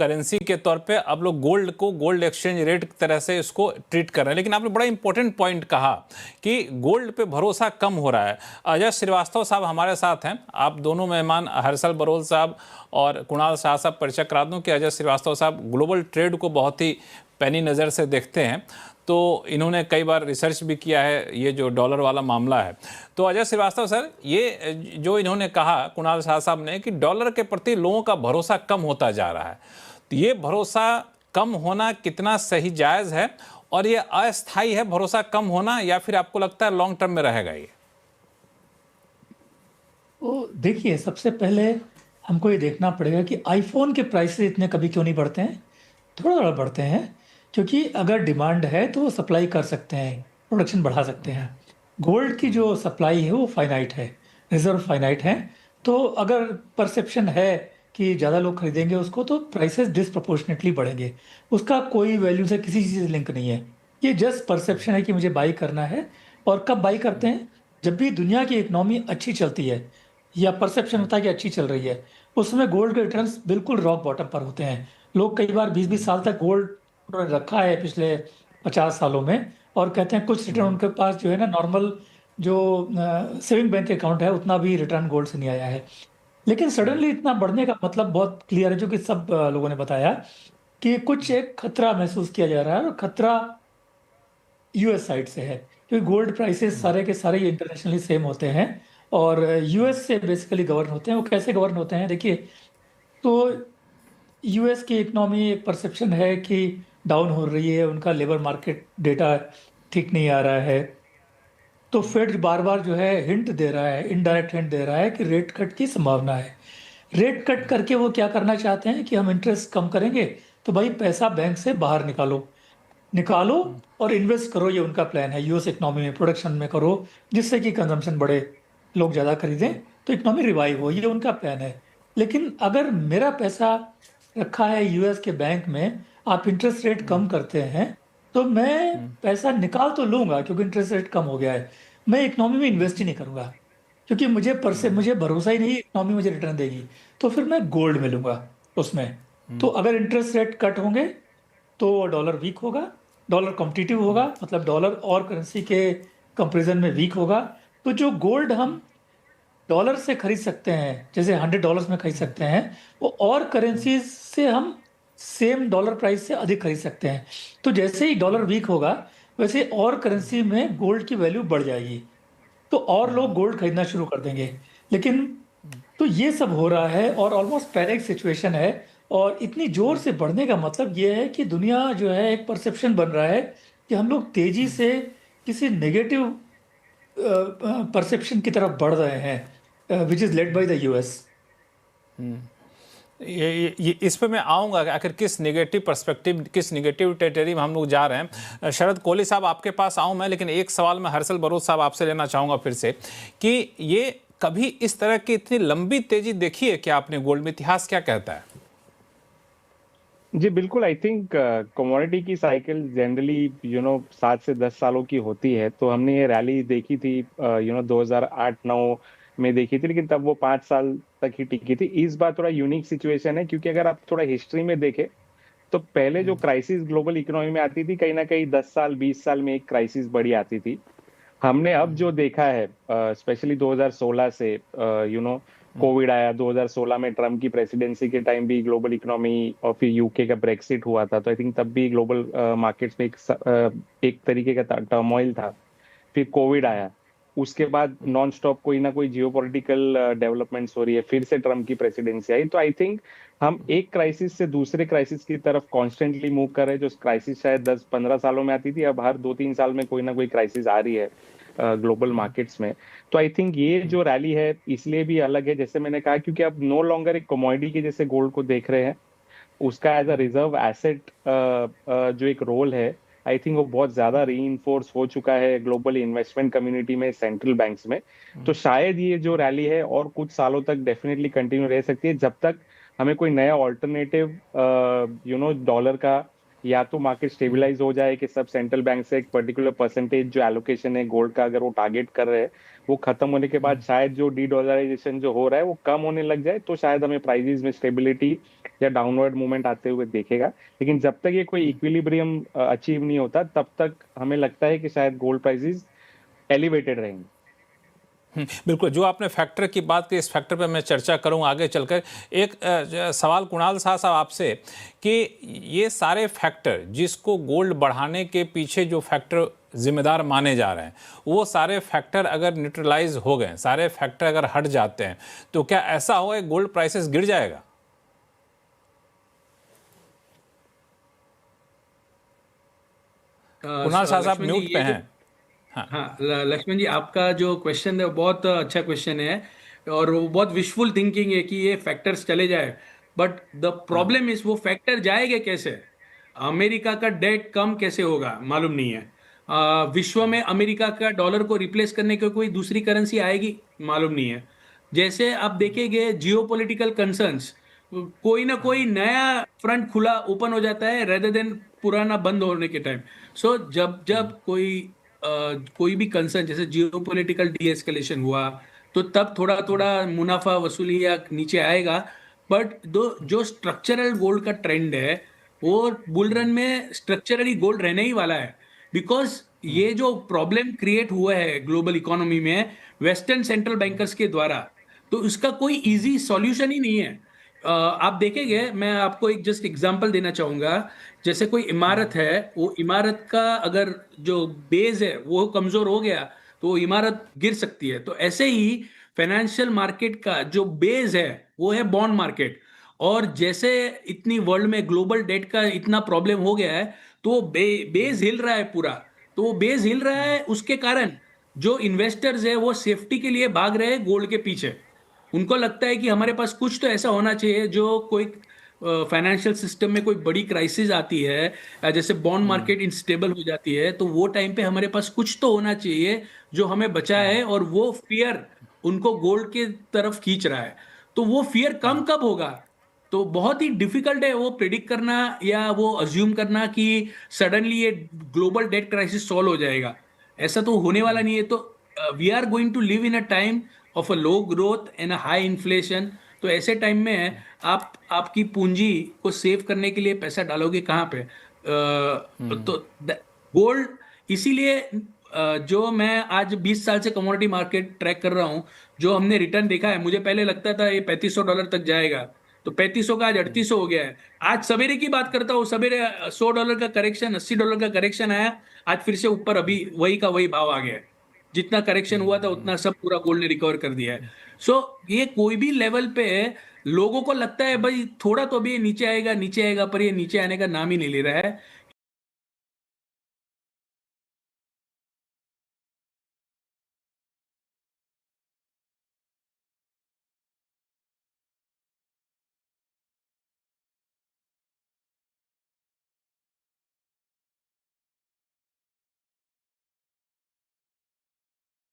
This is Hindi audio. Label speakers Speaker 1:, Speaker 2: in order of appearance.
Speaker 1: करेंसी के तौर पे अब लोग गोल्ड को गोल्ड एक्सचेंज रेट की तरह से इसको ट्रीट कर रहे हैं। लेकिन आपने बड़ा इंपॉर्टेंट पॉइंट कहा कि गोल्ड पे भरोसा कम हो रहा है। अजय श्रीवास्तव साहब हमारे साथ हैं। आप दोनों मेहमान हर्षल बरोल साहब और कुणाल शाह साहब, परिचय करा दूं कि अजय श्रीवास्तव साहब ग्लोबल ट्रेड को बहुत ही पैनी नज़र से देखते हैं, तो इन्होंने कई बार रिसर्च भी किया है ये जो डॉलर वाला मामला है। तो अजय श्रीवास्तव सर, ये जो इन्होंने कहा कुणाल शाह साहब ने कि डॉलर के प्रति लोगों का भरोसा कम होता जा रहा है, तो ये भरोसा कम होना कितना सही जायज़ है और ये अस्थायी है भरोसा कम होना, या फिर आपको लगता है लॉन्ग टर्म में रहेगा ये?
Speaker 2: तो देखिए, सबसे पहले हमको ये देखना पड़ेगा कि आईफोन के प्राइसेस इतने कभी क्यों नहीं बढ़ते हैं। थोड़ा थोड़ा बढ़ते हैं, क्योंकि अगर डिमांड है तो वो सप्लाई कर सकते हैं, प्रोडक्शन बढ़ा सकते हैं। गोल्ड की जो सप्लाई है वो फाइनाइट है, रिजर्व फाइनाइट है। तो अगर परसेप्शन है कि ज़्यादा लोग खरीदेंगे उसको, तो प्राइसेस डिसप्रोपोर्शनेटली बढ़ेंगे। उसका कोई वैल्यू से किसी चीज़ से लिंक नहीं है। ये जस्ट परसेप्शन है कि मुझे बाई करना है। और कब बाई करते हैं? जब भी दुनिया की इकोनॉमी अच्छी चलती है या परसेप्शन होता है कि अच्छी चल रही है, उस समय गोल्ड के रिटर्न्स बिल्कुल रॉक बॉटम पर होते हैं। लोग कई बार 20-20 साल तक गोल्ड उन्होंने रखा है पिछले 50 सालों में, और कहते हैं कुछ रिटर्न उनके पास जो है ना, नॉर्मल जो सेविंग बैंक अकाउंट है उतना भी रिटर्न गोल्ड से नहीं आया है। लेकिन सडनली इतना बढ़ने का मतलब बहुत क्लियर है, जो कि सब लोगों ने बताया कि कुछ एक खतरा महसूस किया जा रहा है। और खतरा यूएस साइड से है, क्योंकि गोल्ड प्राइसेस सारे के सारे इंटरनेशनली सेम होते हैं और यूएस से बेसिकली गवर्न होते हैं। वो कैसे गवर्न होते हैं देखिए, तो यूएस की इकोनॉमी एक परसेप्शन है कि डाउन हो रही है, उनका लेबर मार्केट डेटा ठीक नहीं आ रहा है। तो फेड बार बार जो है हिंट दे रहा है, इनडायरेक्ट हिंट दे रहा है कि रेट कट की संभावना है। रेट कट करके वो क्या करना चाहते हैं कि हम इंटरेस्ट कम करेंगे, तो भाई पैसा बैंक से बाहर निकालो, निकालो और इन्वेस्ट करो। ये उनका प्लान है। यूएस इकोनॉमी में प्रोडक्शन में करो, जिससे कि कंजम्पशन बढ़े, लोग ज़्यादा खरीदें, तो इकोनॉमी रिवाइव हो। ये उनका प्लान है। लेकिन अगर मेरा पैसा रखा है यूएस के बैंक में, आप इंटरेस्ट रेट कम करते हैं, तो मैं पैसा निकाल तो लूंगा क्योंकि इंटरेस्ट रेट कम हो गया है। मैं इकोनॉमी में इन्वेस्ट ही नहीं करूंगा, क्योंकि मुझे भरोसा ही नहीं इकोनॉमी मुझे रिटर्न देगी। तो फिर मैं गोल्ड में लूंगा उसमें। तो अगर इंटरेस्ट रेट कट होंगे तो डॉलर वीक होगा, डॉलर कॉम्पिटिटिव होगा, मतलब डॉलर और करेंसी के कंपैरिजन में वीक होगा। तो जो गोल्ड हम डॉलर से खरीद सकते हैं, जैसे $100 में खरीद सकते हैं, वो और करेंसीज से हम सेम डॉलर प्राइस से अधिक खरीद सकते हैं। तो जैसे ही डॉलर वीक होगा, वैसे और करेंसी में गोल्ड की वैल्यू बढ़ जाएगी, तो और लोग गोल्ड खरीदना शुरू कर देंगे। लेकिन तो ये सब हो रहा है और ऑलमोस्ट पैनिक सिचुएशन है। और इतनी जोर से बढ़ने का मतलब ये है कि दुनिया जो है, एक परसेप्शन बन रहा है कि हम लोग तेजी से किसी नेगेटिव परसेप्शन की तरफ बढ़ रहे हैं, which is led by the US.
Speaker 1: इस पे मैं आऊँगा कि आखिर किस नेगेटिव पर्सपेक्टिव, किस नेगेटिव टेरिटरी में हम लोग जा रहे हैं। शरद कोहली साहब, आपके पास आऊँ मैं, लेकिन एक सवाल मैं हर्षल बरोल साहब आपसे लेना चाहूँगा फिर से कि ये कभी इस तरह की इतनी लंबी तेजी देखी है क्या आपने गोल्ड में? इतिहास क्या कहता है?
Speaker 3: जी बिल्कुल। आई थिंक कमोडिटी की साइकिल जनरली 7 से 10 सालों की होती है। तो हमने ये रैली देखी थी 2008-9 में देखी थी, लेकिन तब वो 5 साल तक ही टिकी थी। इस बार थोड़ा यूनिक सिचुएशन है, क्योंकि अगर आप थोड़ा हिस्ट्री में देखें तो पहले जो क्राइसिस ग्लोबल इकोनॉमी में आती थी, कहीं ना कहीं 10 साल 20 साल में एक क्राइसिस बड़ी आती थी। हमने अब जो देखा है स्पेशली 2016 से कोविड आया, 2016 में ट्रम्प की प्रेसिडेंसी के टाइम भी ग्लोबल इकोनॉमी और फिर यूके का ब्रेक्सिट हुआ था। तो आई थिंक तब भी ग्लोबल मार्केट्स में एक तरीके का टर्मोइल था। फिर कोविड आया, उसके बाद नॉन स्टॉप कोई ना कोई जियोपॉलिटिकल डेवलपमेंट्स हो रही है, फिर से ट्रम्प की प्रेसिडेंसी आई। तो आई थिंक हम एक क्राइसिस से दूसरे क्राइसिस की तरफ कॉन्स्टेंटली मूव कर रहे हैं। जो क्राइसिस शायद 10-15 सालों में आती थी, अब हर 2-3 साल में कोई ना कोई क्राइसिस आ रही है ग्लोबल मार्केट्स में। तो आई थिंक ये जो रैली है इसलिए भी अलग है, जैसे मैंने कहा, क्योंकि अब नो लॉन्गर एक कमोडिटी के जैसे गोल्ड को देख रहे हैं, उसका एज अ रिजर्व एसेट जो एक रोल है, आई थिंक वो बहुत ज्यादा रीइंफोर्स हो चुका है ग्लोबल इन्वेस्टमेंट कम्युनिटी में, सेंट्रल बैंक्स में। तो शायद ये जो रैली है और कुछ सालों तक डेफिनेटली कंटिन्यू रह सकती है, जब तक हमें कोई नया ऑल्टरनेटिव डॉलर का या तो मार्केट स्टेबलाइज हो जाए कि सब सेंट्रल बैंक से एक पर्टिकुलर परसेंटेज जो एलोकेशन है गोल्ड का अगर वो टारगेट कर रहे हैं, वो खत्म होने के बाद शायद जो डी डॉलराइजेशन जो हो रहा है वो कम होने लग जाए, तो शायद हमें प्राइसेस में स्टेबिलिटी या डाउनवर्ड मूवमेंट आते हुए देखेगा। लेकिन जब तक ये कोई इक्विलिब्रियम अचीव नहीं होता, तब तक हमें लगता है कि शायद गोल्ड प्राइसेस एलिवेटेड रहेंगे।
Speaker 1: बिल्कुल, जो आपने फैक्टर की बात की, इस फैक्टर पे मैं चर्चा करूँ आगे चलकर। एक सवाल कुणाल साहब आपसे कि ये सारे फैक्टर जिसको गोल्ड बढ़ाने के पीछे जो फैक्टर जिम्मेदार माने जा रहे हैं, वो सारे फैक्टर अगर न्यूट्रलाइज हो गए, सारे फैक्टर अगर हट जाते हैं, तो क्या ऐसा होगा कि गोल्ड प्राइसेस गिर जाएगा? कुणाल साहब
Speaker 4: लक्ष्मण जी,
Speaker 1: म्यूट पे
Speaker 4: ये जो
Speaker 1: हैं।
Speaker 4: हाँ लक्ष्मण जी, आपका जो क्वेश्चन है वो बहुत अच्छा क्वेश्चन है और वो बहुत विशफुल थिंकिंग है कि ये फैक्टर्स चले जाए। बट द प्रॉब्लम इज वो फैक्टर जाएंगे कैसे? अमेरिका का डेट कम कैसे होगा मालूम नहीं है। विश्व में अमेरिका का डॉलर को रिप्लेस करने की कोई दूसरी करेंसी आएगी मालूम नहीं है। जैसे आप देखेंगे जियोपॉलिटिकल कंसर्न्स, कोई ना कोई नया फ्रंट खुला ओपन हो जाता है रेदर देन पुराना बंद होने के टाइम। सो जब जब कोई भी कंसर्न जैसे जियोपॉलिटिकल डीएस्केलेशन हुआ, तो तब थोड़ा थोड़ा मुनाफा वसूली या नीचे आएगा। बट दो जो स्ट्रक्चरल गोल्ड का ट्रेंड है, वो बुल रन में स्ट्रक्चरली गोल्ड रहने ही वाला है। बिकॉज ये जो प्रॉब्लम क्रिएट हुआ है ग्लोबल इकोनॉमी में वेस्टर्न सेंट्रल बैंकर्स के द्वारा, तो इसका कोई इजी सॉल्यूशन ही नहीं है। आप देखेंगे, मैं आपको एक जस्ट एग्जांपल देना चाहूंगा। जैसे कोई इमारत है, वो इमारत का अगर जो बेस है वो कमजोर हो गया तो वो इमारत गिर सकती है। तो ऐसे ही फाइनेंशियल मार्केट का जो बेस है वो है बॉन्ड मार्केट। और जैसे इतनी वर्ल्ड में ग्लोबल डेट का इतना प्रॉब्लम हो गया है, तो वो बेस हिल रहा है पूरा। तो वो बेस हिल रहा है, उसके कारण जो इन्वेस्टर्स है वो सेफ्टी के लिए भाग रहे हैं गोल्ड के पीछे। उनको लगता है कि हमारे पास कुछ तो ऐसा होना चाहिए जो कोई फाइनेंशियल सिस्टम में कोई बड़ी क्राइसिस आती है या जैसे बॉन्ड मार्केट इनस्टेबल हो जाती है, तो वो टाइम पे हमारे पास कुछ तो होना चाहिए जो हमें बचाए। और वो फियर उनको गोल्ड के तरफ खींच रहा है। तो वो फियर कम कब होगा? तो बहुत ही डिफिकल्ट है वो प्रिडिक्ट करना या वो अज्यूम करना कि सडनली ये ग्लोबल डेट क्राइसिस सॉल्व हो जाएगा। ऐसा तो होने वाला नहीं है। तो we are going to live in a time of a low growth and a high inflation. तो ऐसे टाइम में आप आपकी पूंजी को सेव करने के लिए पैसा डालोगे कहाँ पे? तो गोल्ड इसीलिए जो मैं आज 20 साल से कमोडिटी मार्केट ट्रैक कर रहा हूँ, जो हमने रिटर्न देखा है, मुझे पहले लगता था ये $3500 तक जाएगा, तो 3500 का आज 3800 हो गया है। आज सवेरे की बात करता हूँ, सवेरे $100 का करेक्शन, $80 का करेक्शन आया, आज फिर से ऊपर अभी वही का वही भाव आ गया है। जितना करेक्शन हुआ था उतना सब पूरा गोल्ड ने रिकवर कर दिया है। सो ये कोई भी लेवल पे लोगों को लगता है भाई थोड़ा तो अभी ये नीचे आएगा नीचे आएगा, पर ये नीचे आने का नाम ही नहीं ले रहा है।